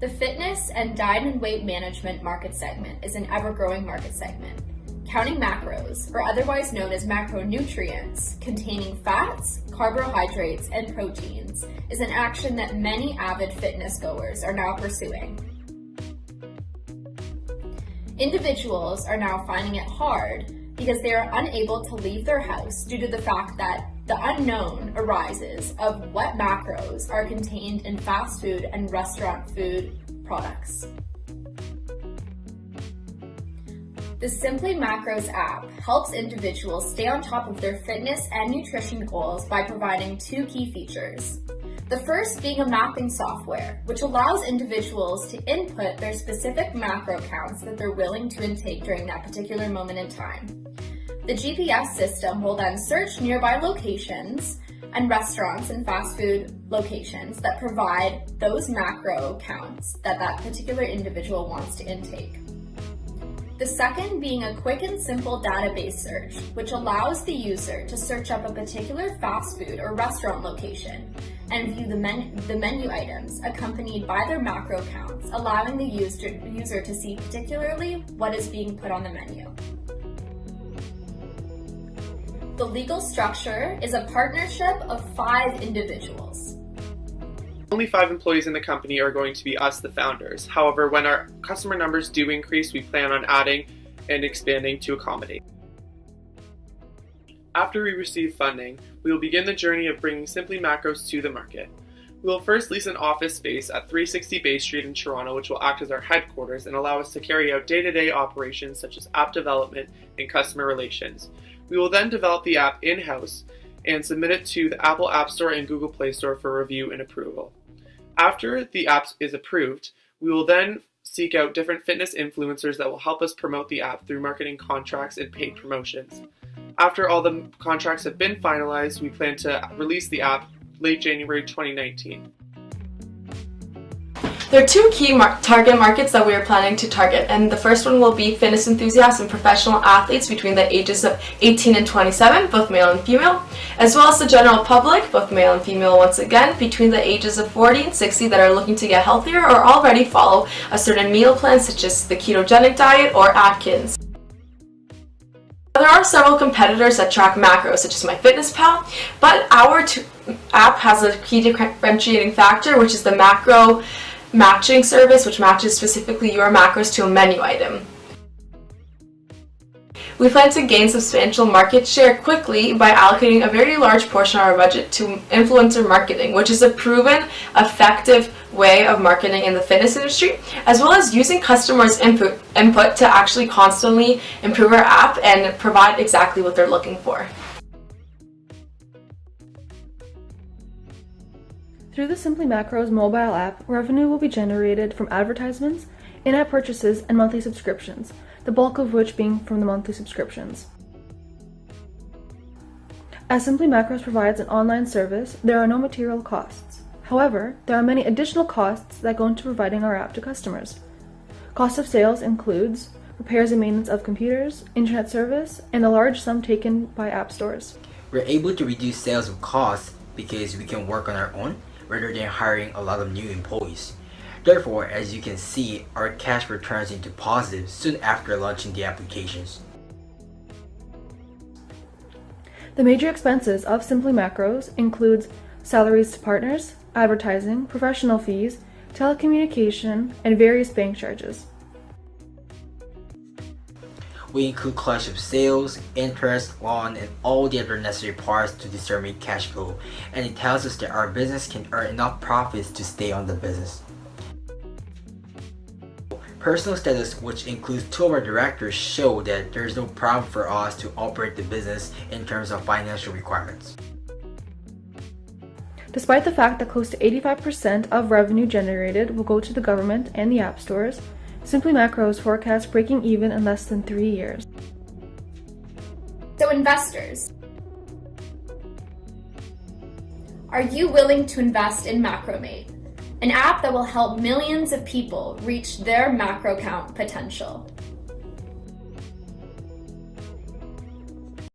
The fitness and diet and weight management market segment is an ever-growing market segment. Counting macros, or otherwise known as macronutrients, containing fats, carbohydrates, and proteins, is an action that many avid fitness goers are now pursuing. Individuals are now finding it hard because they are unable to leave their house due to the fact that the unknown arises of what macros are contained in fast food and restaurant food products. The SimplyMacros app helps individuals stay on top of their fitness and nutrition goals by providing two key features. The first being a mapping software, which allows individuals to input their specific macro counts that they're willing to intake during that particular moment in time. The GPS system will then search nearby locations and restaurants and fast food locations that provide those macro counts that that particular individual wants to intake. The second being a quick and simple database search, which allows the user to search up a particular fast food or restaurant location and view the menu items accompanied by their macro counts, allowing the user to see particularly what is being put on the menu. The legal structure is a partnership of 5 individuals. Only 5 employees in the company are going to be us, the founders. However, when our customer numbers do increase, we plan on adding and expanding to accommodate. After we receive funding, we will begin the journey of bringing SimplyMacros to the market. We will first lease an office space at 360 Bay Street in Toronto, which will act as our headquarters and allow us to carry out day-to-day operations such as app development and customer relations. We will then develop the app in-house and submit it to the Apple App Store and Google Play Store for review and approval. After the app is approved, we will then seek out different fitness influencers that will help us promote the app through marketing contracts and paid promotions. After all the contracts have been finalized, we plan to release the app late January 2019. There are 2 key target markets that we are planning to target, and the first one will be fitness enthusiasts and professional athletes between the ages of 18 and 27, both male and female, as well as the general public, both male and female once again, between the ages of 40 and 60 that are looking to get healthier or already follow a certain meal plan such as the ketogenic diet or Atkins. There are several competitors that track macros such as MyFitnessPal, but our app has a key differentiating factor, which is the macro matching service, which matches specifically your macros to a menu item. We plan to gain substantial market share quickly by allocating a very large portion of our budget to influencer marketing, which is a proven, effective way of marketing in the fitness industry, as well as using customers' input to actually constantly improve our app and provide exactly what they're looking for. Through the SimplyMacros mobile app, revenue will be generated from advertisements, in-app purchases, and monthly subscriptions, the bulk of which being from the monthly subscriptions. As SimplyMacros provides an online service, there are no material costs. However, there are many additional costs that go into providing our app to customers. Cost of sales includes repairs and maintenance of computers, internet service, and a large sum taken by app stores. We're able to reduce sales costs because we can work on our own rather than hiring a lot of new employees. Therefore, as you can see, our cash returns into positive soon after launching the applications. The major expenses of SimplyMacros includes salaries to partners, advertising, professional fees, telecommunication, and various bank charges. We include cost of sales, interest, loan, and all the other necessary parts to determine cash flow, and it tells us that our business can earn enough profits to stay on the business. Personal status, which includes 2 of our directors, show that there is no problem for us to operate the business in terms of financial requirements. Despite the fact that close to 85% of revenue generated will go to the government and the app stores, SimplyMacros forecasts breaking even in less than 3 years. So investors, are you willing to invest in Macromate, an app that will help millions of people reach their macro count potential?